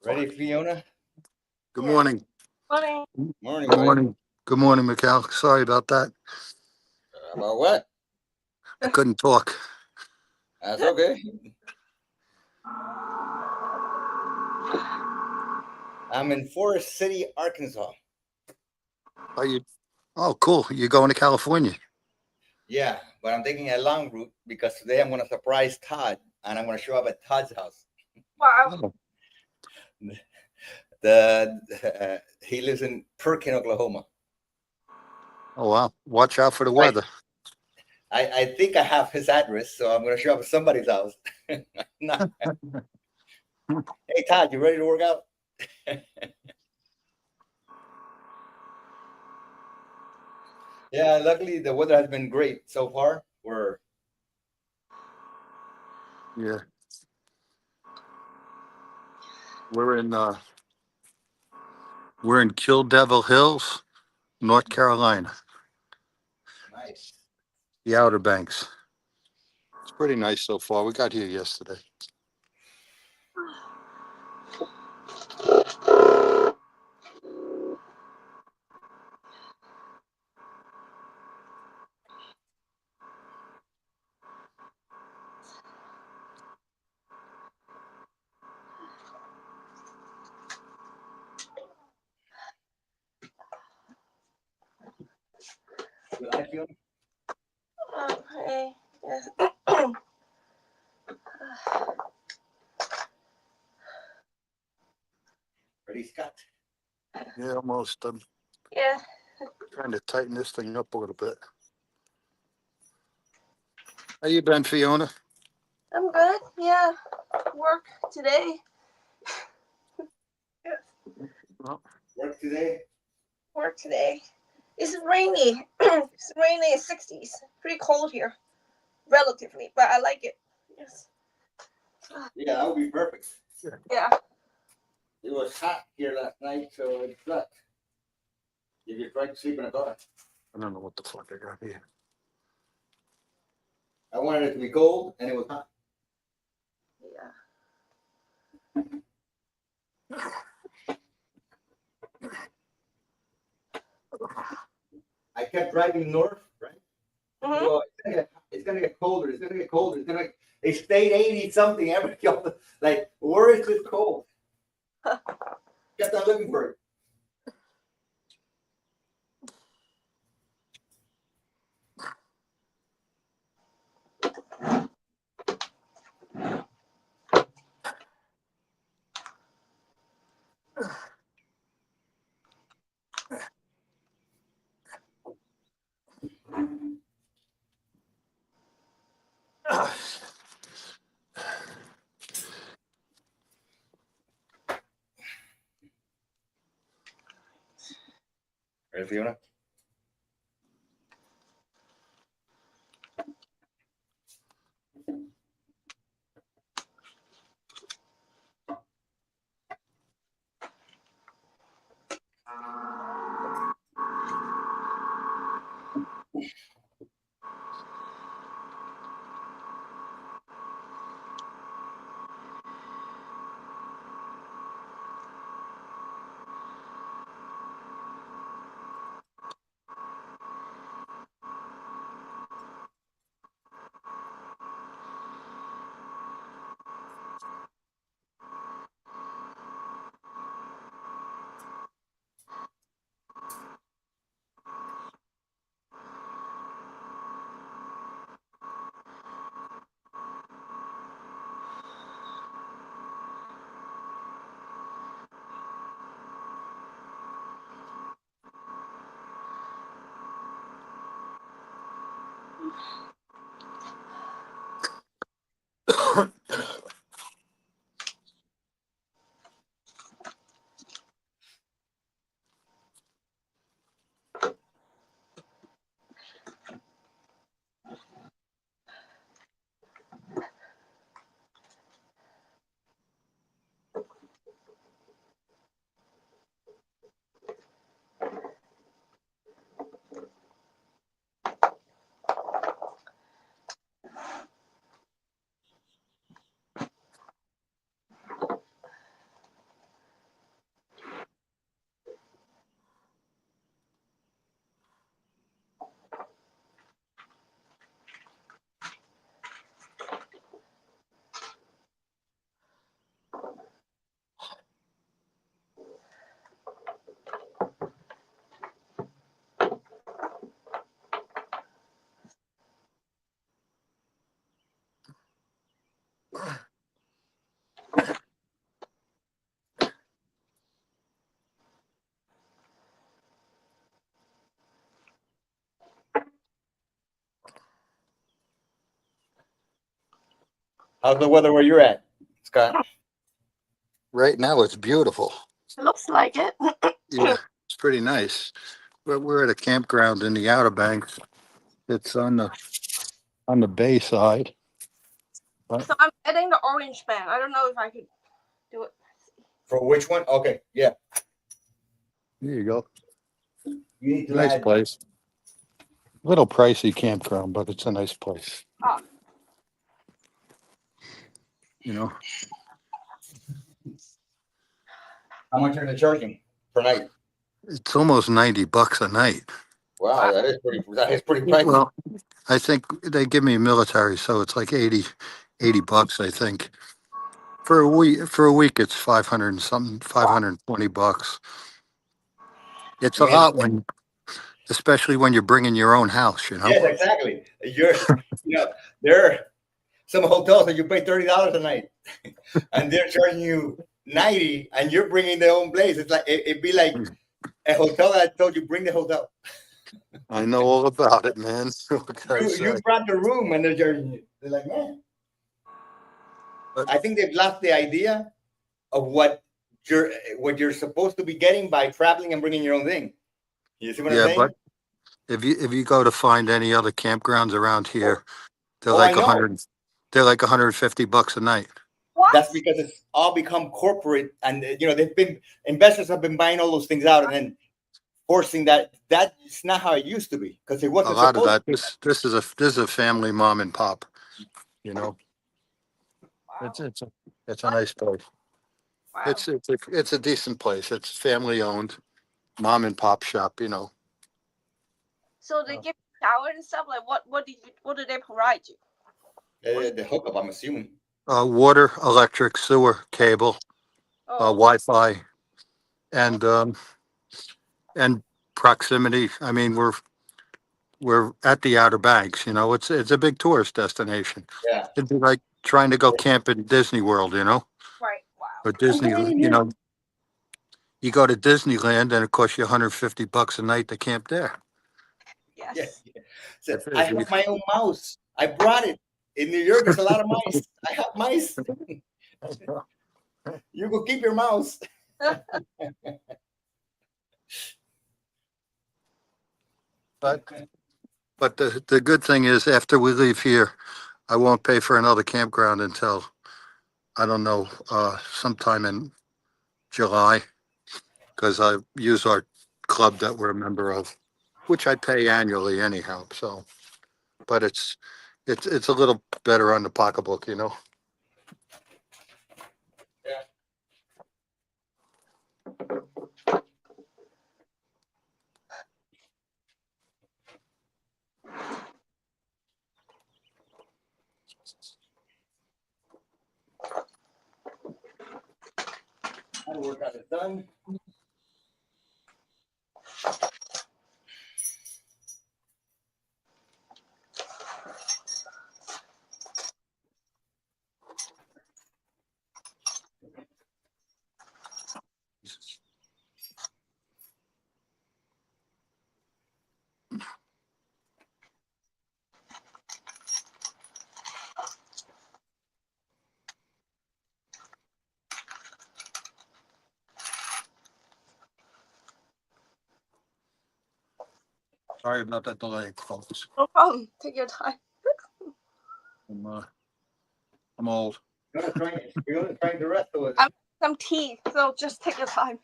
Ready, Fiona? Good morning. Morning. Morning, Good buddy. morning. Good morning, Mikhail. Sorry about that. About what? I couldn't talk. That's okay. I'm in Forest City, Arkansas. Are you? Oh, cool. You're going to California. Yeah, but I'm taking a long route because today I'm going to surprise Todd, and I'm going to show up at Todd's house. Wow. He lives in Perkin, Oklahoma. Oh, wow. Watch out for the weather. I think I have his address, so I'm going to show up at somebody's house. Nah. Hey, Todd, you ready to work out? Yeah, luckily the weather has been great so far. Yeah. We're in Kill Devil Hills, North Carolina, Nice. the Outer Banks. It's pretty nice so far. We got here yesterday. You like you? Okay. Yes. Ready, Scott? Yeah, almost. I'm Yeah. trying to tighten this thing up a little bit. How you been, Fiona? I'm good. Yeah. Work today. Yes. Well, Work today? Work today. It's rainy. It's rainy in 60s. Pretty cold here. Relatively, but I like it. Yes. Yeah, that would be perfect. Yeah. It was hot here last night, so it sucked. Did you try to sleep in a car? I don't know what the fuck I got here. I wanted it to be cold, and it was hot. Yeah. I kept driving north, right? Mhm. Well, it's gonna get colder. It's gonna get colder. They stayed 80 something every like, where is this cold? Kept on looking for it. Ready, Fiona? How's the weather where you're at, Scott? Right now, it's beautiful. It looks like it. Yeah, it's pretty nice. We're at a campground in the Outer Banks. It's on the bay side. So I'm adding the orange band. I don't know if I could do it. For which one? Okay, yeah. There you go. You need to Nice add. place. Little pricey campground, but it's a nice place. Ah, You know, How much are they charging per night? it's almost $90 a night. Wow, that is pretty. That is pretty pricey. Well, I think they give me military, so it's like 80 bucks, I think. For a week, it's 500 and something, $520. It's a Man, lot especially when you're bringing your own house, you know? yes, exactly. There are some hotels that you pay $30 a night, and they're charging you 90, and you're bringing their own place. It's like it'd be like a hotel that I told you bring the hotel. I know all about it, man. What can I You say? brought the room, and they're charging you. They're like, man. But I think they've lost the idea of what you're supposed to be getting by traveling and bringing your own thing. You see what I'm yeah, saying? but if you go to find any other campgrounds around here, they're Oh, I like know. $150 a night. what? That's because it's all become corporate, and investors have been buying all those things out, and then forcing that. That's not how it used to be, because it A wasn't lot of supposed to that. be. This is a family mom and pop. You know, Wow. it's a nice place. Wow. It's a decent place. It's family owned, mom and pop shop. You know, So they give you shower and stuff. Like what did they provide you? The hookup, I'm assuming. water, electric, sewer, cable, Oh, Wi-Fi, and and proximity. I mean, we're at the Outer Banks. You know, it's a big tourist destination. Yeah. It'd be like trying to go camp in Disney World. You know, right. Wow. or Disney. You know, you go to Disneyland and it costs you $150 a night to camp there. Yeah. Yes. So I If have my own mouse. I brought it. In New York, there's a lot of mice. I have mice. You go keep your mouse. But the good thing is, after we leave here, I won't pay for another campground until, I don't know, sometime in July, because I use our club that we're a member of, which I pay annually anyhow. So, but it's a little better on the pocketbook, you know. My workout is done. Sorry about that delay, folks. No problem. Take your time. I'm old. We're gonna try the rest of it. Some tea. So just take your time.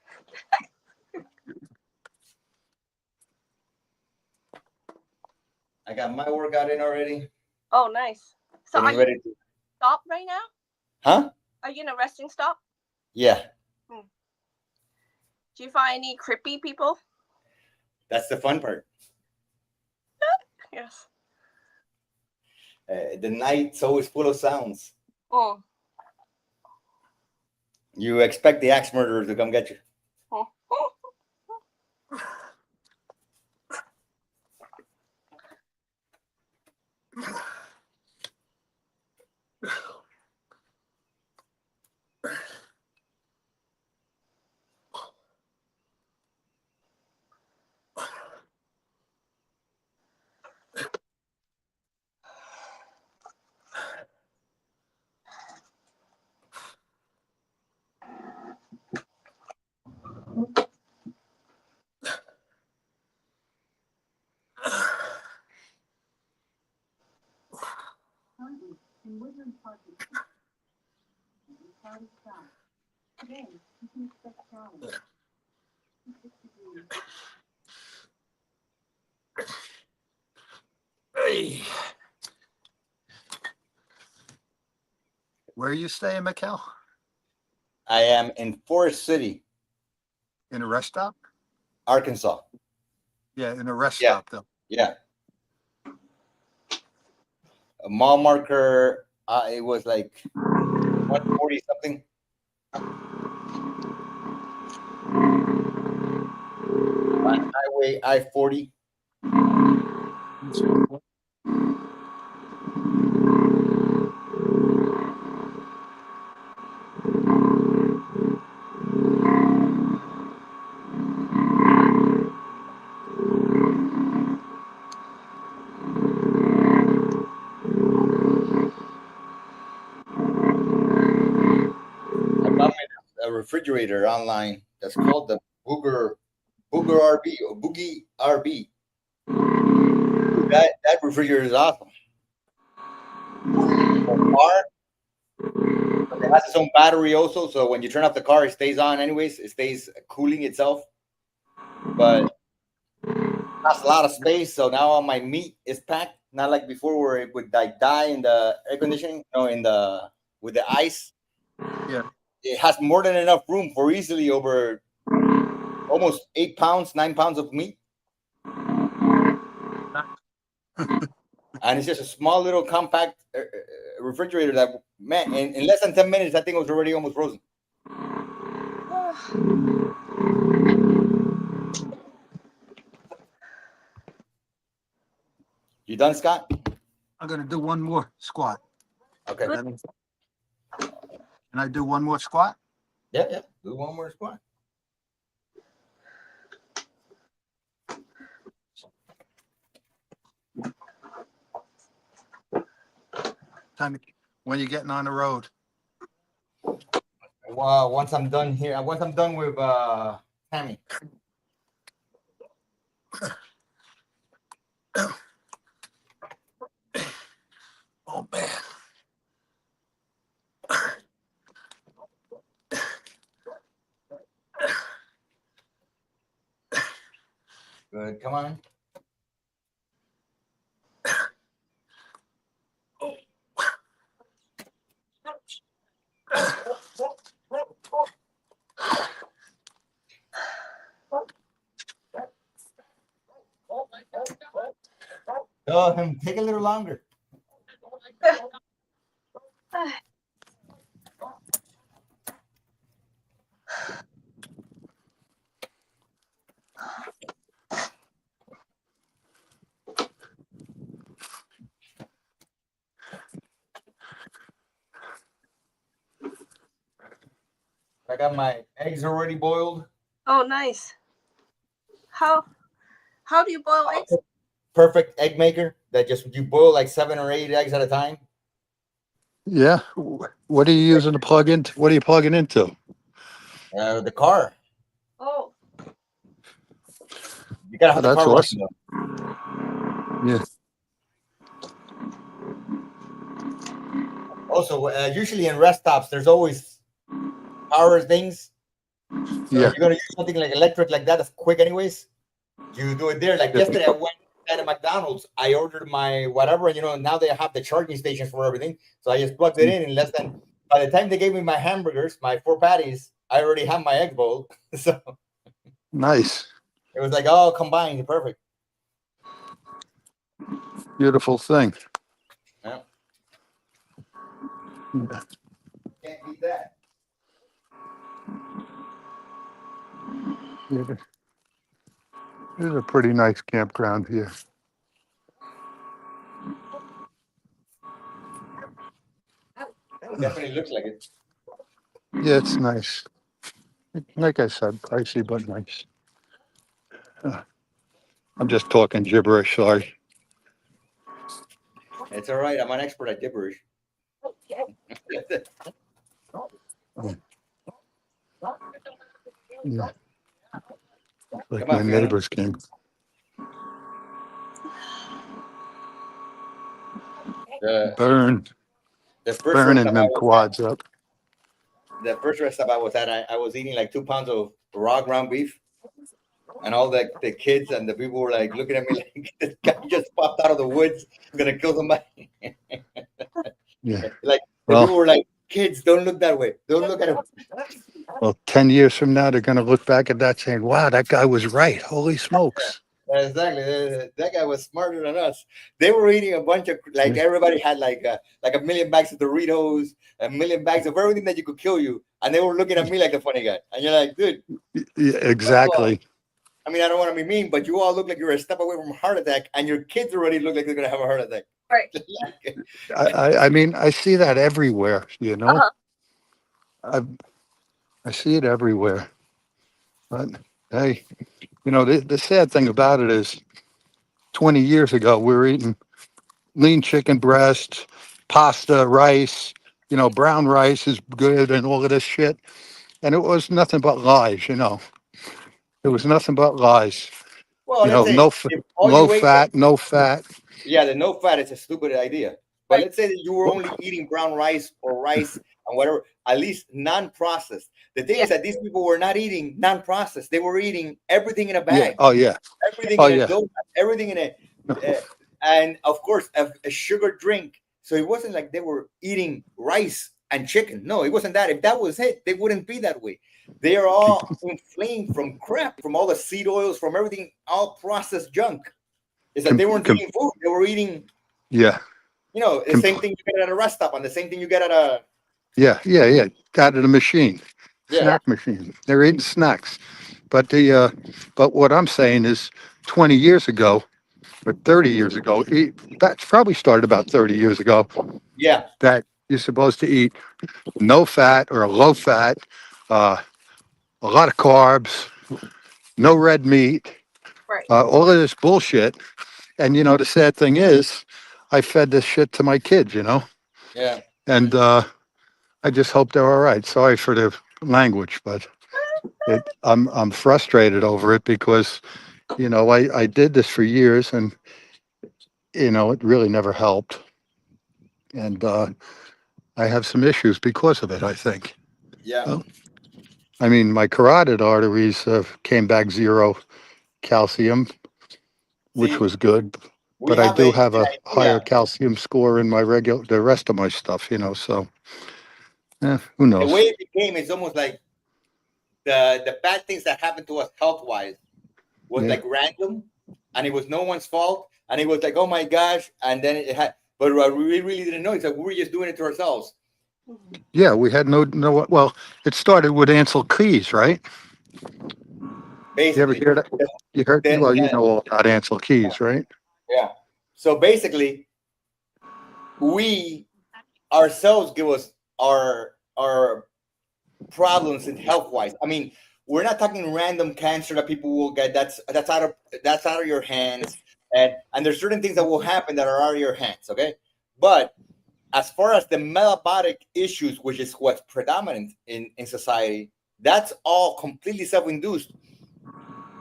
I got my workout in already. Oh, nice. So are Getting you ready to. stop right now? Huh? Are you in a resting stop? Yeah. Do you find any creepy people? That's the fun part. Yes. The night's always full of sounds. Oh. You expect the axe murderer to come get you. Oh. Hey. Where are you staying, Mikkel? I am in Forest City, In a rest stop? Arkansas. Yeah, in a rest Yeah. stop though. Yeah. A mile marker. It was like 140 something. On Highway I-40. I bought me a refrigerator online that's called the Booger RB or Boogie RB. Dude, that refrigerator is awesome. For car, but it has its own battery also, so when you turn off the car, it stays on anyways. It stays cooling itself. But has a lot of space, so now all my meat is packed. Not like before where it would like die in the air conditioning, no, in the with the ice. Yeah. It has more than enough room for easily over almost 8 pounds, 9 pounds of meat. And it's just a small little compact refrigerator that, man, in less than 10 minutes, that thing was already almost frozen. You done, Scott? I'm gonna do one more squat. Okay. Good. Can I do one more squat? Yeah, yeah. Do one more squat. Time to, when you're getting on the road. Well, once I'm done here, once I'm done with Tammy. Oh man. Good. Come on. Oh, him take a little longer. I got my eggs already boiled. Oh, nice. How do you boil eggs? Perfect egg maker that just you boil like 7 or 8 eggs at a time. Yeah. What are you using to plug into? What are you plugging into? The car. Oh, You gotta Oh, have the that's car running awesome. though. Yeah. Also, usually in rest stops, there's always power things. So Yeah. if you're gonna use something like electric like that, that's quick anyways. You do it there. Like yesterday, I went at a McDonald's. I ordered my whatever, and now they have the charging stations for everything. So I just plugged it in less than. By the time they gave me my hamburgers, my 4 patties, I already have my egg bowl. So Nice. it was like all combined, perfect. Beautiful thing. Yeah. Yeah. Can't beat that. Yeah. It's a pretty nice campground here. Definitely looks like it. Yeah, it's nice. Like I said, pricey but nice. I'm just talking gibberish. Sorry. It's all right. I'm an expert at gibberish. Yeah. Like Come on, my Fiona. neighbors came. The Burn. The first rest burning stop I them was quads up. the first rest stop I was at, I was eating like 2 pounds of raw ground beef, and all the kids and the people were like looking at me like this guy just popped out of the woods, gonna kill somebody. Yeah. Like the Well, people were like, kids, don't look that way. Don't look at him. well, 10 years from now, they're going to look back at that saying, wow, that guy was right. Holy smokes. Exactly. That guy was smarter than us. They were eating a bunch of like everybody had like a million bags of Doritos, a million bags of everything that you could kill you, and they were looking at me like the funny guy. And you're like, dude, Yeah, first of all, exactly. I mean, I don't want to be mean, but you all look like you're a step away from a heart attack, and your kids already look like they're gonna have a heart attack. Right. I mean, I see that everywhere, you know. Uh-huh. I see it everywhere. But hey, the sad thing about it is 20 years ago, we were eating lean chicken breast, pasta, rice, brown rice is good and all of this shit. And it was nothing but lies. It was nothing but lies. Well, let's say No, if all low you ate fat, no fat. yeah, the no fat is a stupid idea. But Right. let's say that you were only eating brown rice or rice and whatever, at least non-processed. The thing Yeah. is that these people were not eating non-processed. They were eating everything in a Yeah. bag, Oh, yeah. everything Oh, in a yeah. donut, everything in and of course a sugar drink. So it wasn't like they were eating rice and chicken. No, it wasn't that. If that was it, they wouldn't be that way. They are all inflamed from crap, from all the seed oils, from everything, all processed junk. Is that they weren't eating food; they were eating, Yeah. the same thing you get at a rest stop, and the same thing you get at a Yeah. Yeah. Yeah. Out of the machine, yeah. snack machine. They're eating snacks. But but what I'm saying is 20 years ago or 30 years ago, that's probably started about 30 years ago, Yeah, that you're supposed to eat no fat or low fat, uh, a lot of carbs, no red meat, Right. all of this bullshit. And the sad thing is, I fed this shit to my kids, yeah, and I just hope they're all right. Sorry for the language, but I'm frustrated over it because I did this for years, and it really never helped, and I have some issues because of it, I think. yeah. Oh. I mean, my carotid arteries came back zero calcium, which See, was good, we but I have do a have an a higher idea. calcium score in the rest of my stuff. So who The way knows? it became is almost like the bad things that happened to us health wise was Yeah, like random, and it was no one's fault, and it was like, oh my gosh, and then it had. But what we really didn't know is that we were just doing it to ourselves. yeah. We had no. Well, it started with Ansel Keys, right? You ever Basically, hear that? the, You heard? the, Well, you know all about Ansel Keys, right? yeah. So basically, we ourselves give us our problems in health wise. I mean, we're not talking random cancer that people will get. That's out of your hands, and there's certain things that will happen that are out of your hands. Okay, but as far as the metabolic issues, which is what's predominant in society, that's all completely self-induced.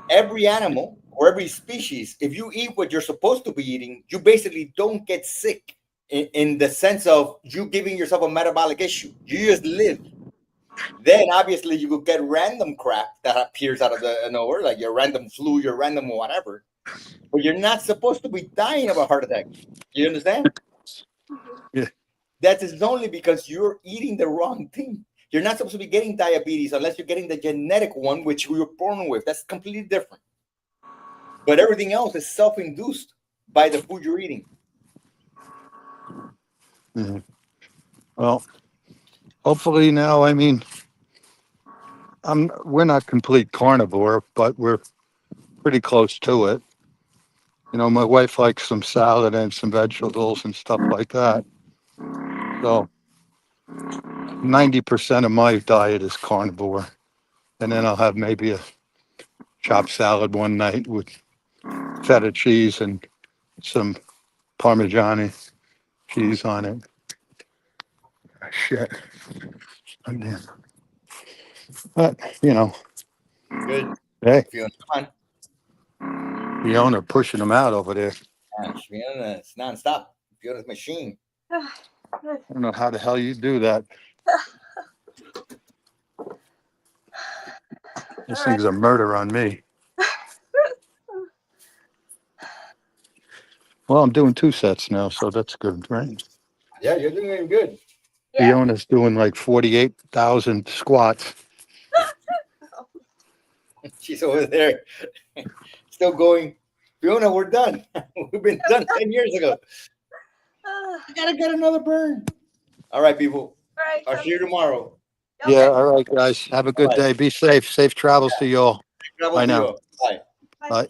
Every animal or every species, if you eat what you're supposed to be eating, you basically don't get sick in the sense of you giving yourself a metabolic issue. You just live. Then obviously you could get random crap that appears out of the nowhere, like your random flu, your random whatever. But you're not supposed to be dying of a heart attack. You understand? Yeah. That is only because you're eating the wrong thing. You're not supposed to be getting diabetes unless you're getting the genetic one, which we were born with. That's completely different. But everything else is self-induced by the food you're eating. Mhm. Well, hopefully now. I mean, we're not complete carnivore, but we're pretty close to it. My wife likes some salad and some vegetables and stuff like that. So 90% of my diet is carnivore. And then I'll have maybe a chopped salad one night with feta cheese and some Parmigiani cheese on it. Ah, shit. Again. But, Good. hey, Feeling fun. the owner pushing them out over there. Feeling it's nonstop. Feeling this machine. I don't know how the hell you do that. This All right. thing's a murder on me. Well, I'm doing 2 sets now, so that's good, right? Yeah, you're doing good. Yeah. Fiona's doing like 48,000 squats. She's over there still going. Fiona, we're done. We've been done 10 years ago. I gotta get another burn. All right, people. All right. I'll see you tomorrow. Okay. Yeah, all right, guys. Have a good Bye. day. Be safe. Safe travels to you all. Travel Bye to now. you. Bye. Bye.